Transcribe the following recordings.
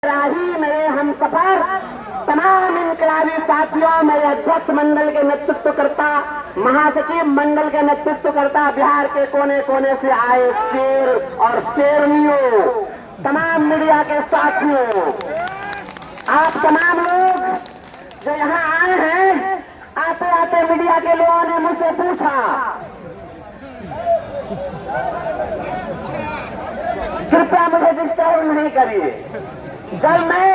राही मेरे हम सफर तमाम इनकलाबी साथियों, मेरे अध्यक्ष मंडल के नेतृत्व करता, महासचिव मंडल के नेतृत्व करता, बिहार के कोने कोने से आए शेर और शेरनियों, तमाम मीडिया के साथियों, आप तमाम लोग जो यहाँ आए हैं, आते आते मीडिया के लोगों ने मुझसे पूछा, कृपया मुझे डिस्टर्ब नहीं करिए। जब मैं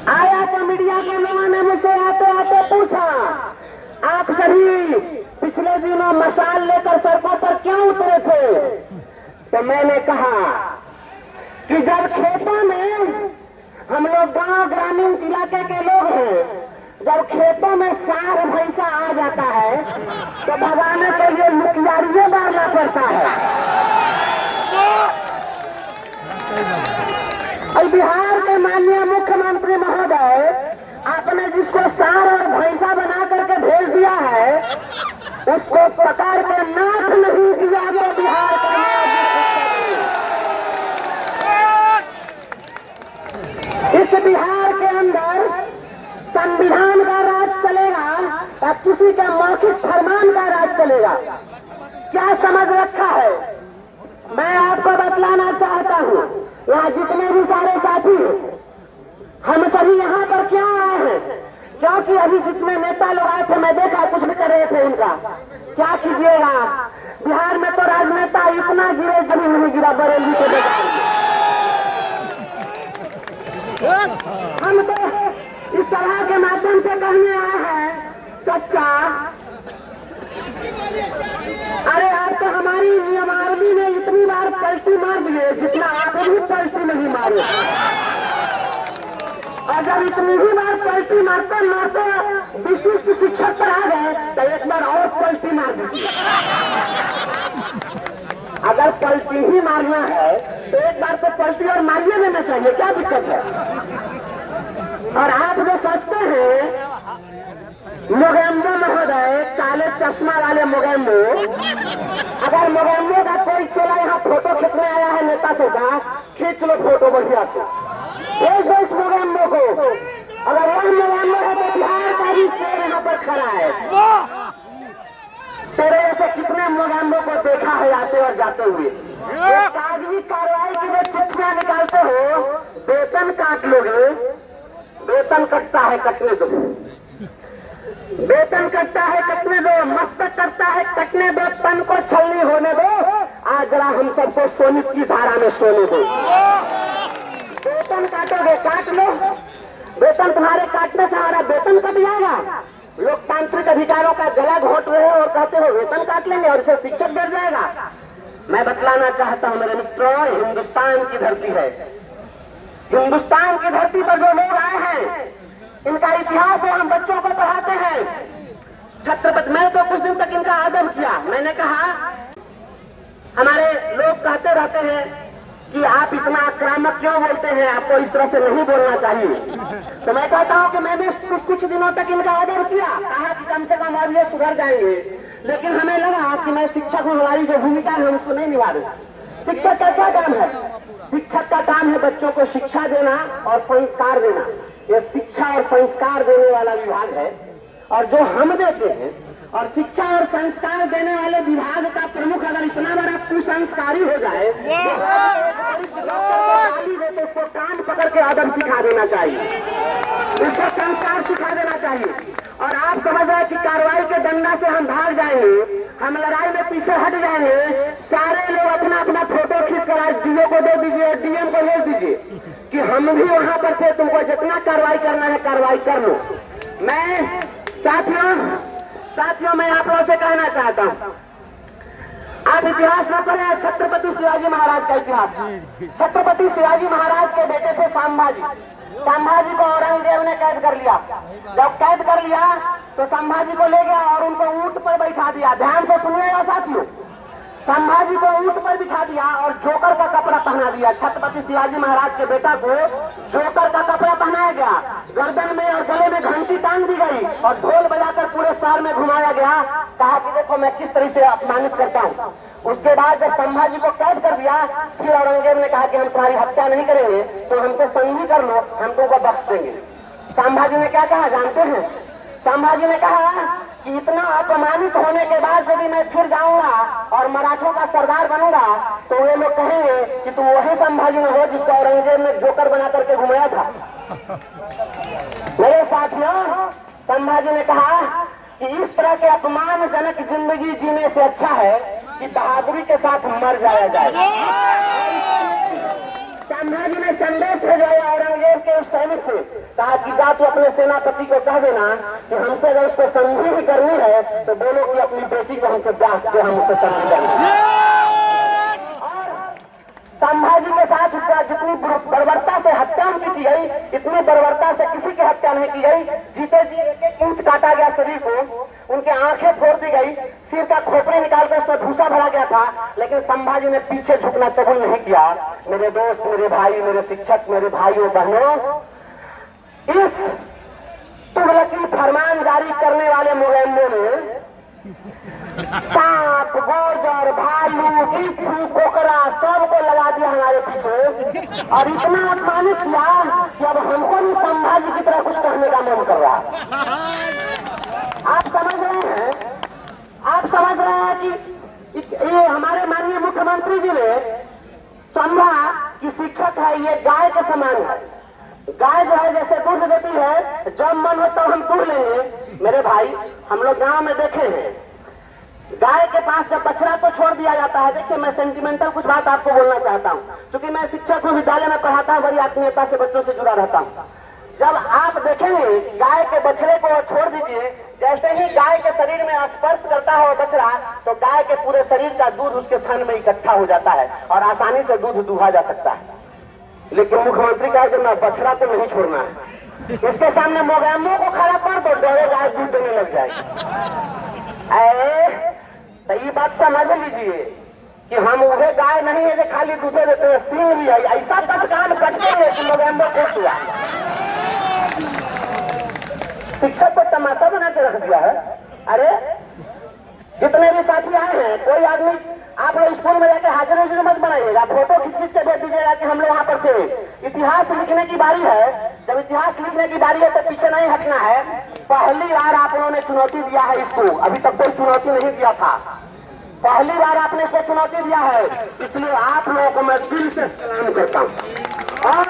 आया तो मीडिया के लोगों ने मुझसे आते आते पूछा, आप सभी पिछले दिनों मशाल लेकर सड़कों पर क्यों उतरे थे? तो मैंने कहा कि जब खेतों में, हम लोग गांव ग्रामीण इलाके के लोग हैं, जब खेतों में सार भैंसा आ जाता है तो भगाने के लिए मुखियारियों मारना पड़ता है। और बिहार के माननीय मुख्यमंत्री महोदय, आपने जिसको सार और भैंसा बना करके भेज दिया है, उसको पकड़ के नाथ नहीं दिया तो बिहार का इस बिहार के अंदर संविधान का राज चलेगा या किसी का मौखिक फरमान का राज चलेगा? क्या समझ रखा है? मैं आपको बतलाना चाहता हूँ, यहाँ जितने भी सारे साथी, हम सभी यहाँ पर क्यों आए हैं? क्योंकि अभी जितने नेता लोग आए थे, मैं देखा कुछ भी कर रहे थे उनका। क्या कीजिएगा, बिहार में तो राजनेता इतना गिरे जमीन नहीं गिरा बरेली के बाजार। हम तो इस सभा के माध्यम से कहने आए हैं, चचा, अरे आप तो हमारी नियमावली में इतनी बार पलटी मार दिए जितना आप भी पलटी नहीं मारे। और जब इतनी ही बार पलटी मारते मारते विशिष्ट शिक्षक पर आ गए तो एक बार और पलटी मार दीजिए। अगर पलटी ही मारना है तो एक बार तो पलटी और मारिए लेना चाहिए, क्या दिक्कत है? और आप जो सोचते हैं मोगेम्बो महोदय, काले चश्मा वाले मोगेम्बो, अगर मोगेम्बो का कोई चला यहाँ फोटो खींचने आया है नेता से का, खींच लो फोटो बढ़िया से, भेज दो इस मोगेम्बो को। अगर वह मोगेम्बो है तो बिहार का भी शेर यहाँ पर खड़ा है। तेरे ऐसे कितने मोगेम्बो को देखा है आते और जाते हुए। कागजी कार्रवाई की जो चिट्ठियां निकालते हो, वेतन काट लोगे, वेतन कटता है कटने दो, वेतन कटता है कटने दो, मस्तक कटता है कटने दो, तन को छलनी होने दो, आज जरा हम सबको सोनित की धारा में सोने दो। वेतन काटोगे काट लो, वेतन तुम्हारे काटने से हमारा वेतन कट जाएगा। लोकतांत्रिक अधिकारों का गला घोट रहे हो और कहते हो वेतन काट लेंगे और इसे शिक्षक बढ़ जाएगा। मैं बतलाना चाहता हूं मेरे मित्रों, हिंदुस्तान की धरती है, हिंदुस्तान की धरती पर जो लोग आए हैं इनका इतिहास है, हम बच्चों को पढ़ाते हैं। छत्रपति, मैं तो कुछ दिन तक इनका आदर किया। मैंने कहा, हमारे लोग कहते रहते हैं कि आप इतना आक्रामक क्यों बोलते हैं, आपको इस तरह से नहीं बोलना चाहिए। तो मैं कहता हूं कि मैंने कुछ दिनों तक इनका आदर किया, कहा कि कम से कम अब ये सुधर जाएंगे, लेकिन हमें लगा कि मैं शिक्षक हूं, हमारी जो भूमिका है हम उसको नहीं निभा रहे। शिक्षक का क्या काम है? शिक्षक का काम है बच्चों को शिक्षा देना और संस्कार देना। ये शिक्षा और संस्कार देने वाला विभाग है, और जो हम देते हैं, और शिक्षा और संस्कार देने वाले विभाग का प्रमुख अगर इतना बड़ा कुसंस्कारी हो जाए तो उसको कान पकड़ के अदब सिखा देना चाहिए, उसको संस्कार सिखा देना चाहिए। और आप समझ रहे हैं कि कार्रवाई के डंडा से हम भाग जाएंगे, हम लड़ाई में पीछे हट जाएंगे, सारे लोग अपना अपना फोटो खींच कर आज डीओ को दे दीजिए, डीएम को भेज दीजिए कि हम भी वहां पर थे, तुमको जितना कार्रवाई करना है कार्रवाई कर लो। मैं साथियों मैं आप लोगों से कहना चाहता हूं, आप इतिहास में पढ़े छत्रपति शिवाजी महाराज का इतिहास। छत्रपति शिवाजी महाराज के बेटे थे संभाजी। संभाजी को औरंगजेब ने कैद कर लिया। जब कैद कर लिया तो संभाजी को ले गया और उनको ऊंट पर बैठा दिया। ध्यान से सुनिएगा साथियों, संभाजी को ऊंट पर बिठा दिया और जोकर का कपड़ा पहना दिया। छत्रपति शिवाजी महाराज के बेटा को जोकर का कपड़ा पहनाया गया, गर्दन में और गले में घंटी टांग दी गई और ढोल बजाकर पूरे शहर में घुमाया गया। कहा कि देखो मैं किस तरह से अपमानित करता हूँ। उसके बाद जब संभाजी को कैद कर दिया, फिर औरंगजेब ने कहा कि हम तुम्हारी हत्या नहीं करेंगे, तो हमसे संधि कर लो, हम तुमको बख्श देंगे। संभाजी ने क्या कहा जानते हैं? संभाजी ने कहा कि इतना अपमानित होने के बाद यदि मैं फिर जाऊंगा और मराठों का सरदार बनूंगा तो वे लोग कहेंगे कि तुम वही संभाजी न हो जिसको औरंगजेब ने जोकर बना करके घुमाया था। मेरे साथियों, संभाजी ने कहा कि इस तरह के अपमानजनक जिंदगी जीने से अच्छा है कि बहादुरी के साथ मर जाया जाए। संभाजी ने संदेश भेजा औरंगजेब के उस सैनिक से, कहा कि जा तू अपने सेनापति को कह देना कि हमसे अगर उसको संधि ही करनी है तो बोलो कि अपनी बेटी को हमसे ब्याह के हम उससे संधि करेंगे। संभाजी के साथ उसका जितनी बर्बरता से हत्या उनकी की गई, इतनी बर्बरता से किसी की हत्या नहीं की गई। जीते जी एक इंच काटा गया शरीर को, उनके आंखें फोड़ दी गई, सिर का खोपड़ी निकालकर उसमें भूसा भरा गया था, लेकिन संभाजी ने पीछे झुकना कबूल नहीं किया। मेरे दोस्त, मेरे भाई, मेरे शिक्षक, मेरे भाइयों बहनों, इस तुगलकी फरमान जारी करने वाले मुगैम्बों ने सांप, गोजर, भालू, बिच्छू, कोकरा सबको लगा दिया हमारे पीछे और इतना अपमानित किया कि अब हमको भी संभाजी की तरह कुछ कहने का मन कर रहा है। आप समझ रहे हैं? आप समझ रहे हैं कि ये हमारे माननीय मुख्यमंत्री जी ने समझा कि शिक्षक है ये गाय के समान है। गाय जो है जैसे दूध देती है, जब मन हो तब हम दूध लेंगे। मेरे भाई, हम लोग गांव में देखे हैं, गाय के पास जब बछड़ा को छोड़ दिया जाता है। देखिए, मैं सेंटिमेंटल कुछ बात आपको बोलना चाहता हूँ, क्योंकि मैं शिक्षक हूँ, विद्यालय में पढ़ाता हूँ, बड़ी आत्मीयता से बच्चों से जुड़ा रहता हूँ। जब आप देखेंगे गाय के बछड़े को छोड़ दीजिए, जैसे ही गाय के शरीर में स्पर्श करता है वो बछड़ा, तो गाय के पूरे शरीर का दूध उसके थन में इकट्ठा हो जाता है और आसानी से दूध दुहा जा सकता है। लेकिन मुख्यमंत्री कहा कि ना, बछड़ा को नहीं छोड़ना है। इसके सामने मोगैम्बो को खड़ा कर दो, डरे गाय दूध देने लग जाएगी। तो ये बात समझ लीजिए कि हम वह गाय नहीं है जो खाली दूधे देते हैं, सिंह भी है। ऐसा कान कटते हैं कि मोगैम्बो खुश हुआ। शिक्षक को तमाशा बना के रख दिया है। अरे जितने भी साथी आए हैं, कोई आदमी आप लोग स्कूल में जाके हाजिर मत बनाइएगा, फोटो खींच खींच के भेज दीजिएगा कि हम लोग वहां पर थे। इतिहास लिखने की बारी है, जब इतिहास लिखने की बारी है तो पीछे नहीं हटना है। पहली बार आप लोगों ने चुनौती दिया है इसको, अभी तक कोई चुनौती नहीं दिया था, पहली बार आपने इसे चुनौती दिया है, इसलिए आप लोगों को मैं दिल से सलाम करता हूँ। और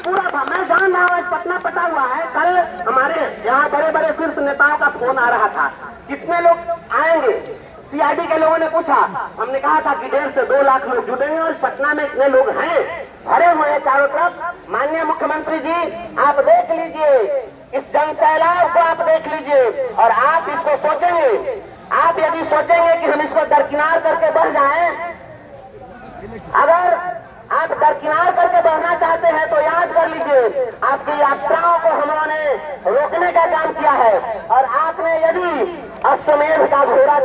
पूरा था, मैं जान रहा हूँ पटना पटा हुआ है। कल हमारे यहाँ बड़े बड़े शीर्ष नेताओं का फोन आ रहा था, कितने लोग आएंगे। सीआईडी के लोगों ने पूछा, हमने कहा था कि 1.5 से 2 लाख लोग जुटेंगे और पटना में इतने लोग हैं, भरे हुए हैं चारों तरफ। माननीय मुख्यमंत्री जी, आप देख लीजिए इस जनसैलाब को, आप देख लीजिए और आप इसको सोचेंगे। आप यदि सोचेंगे कि हम इसको दरकिनार करके बढ़ जाएं, अगर आप दरकिनार करके बढ़ना चाहते हैं तो याद कर लीजिए, आपकी यात्राओं को हम लोगों ने रोकने का काम किया है और आपने यदि अश्वमेध का घोड़ा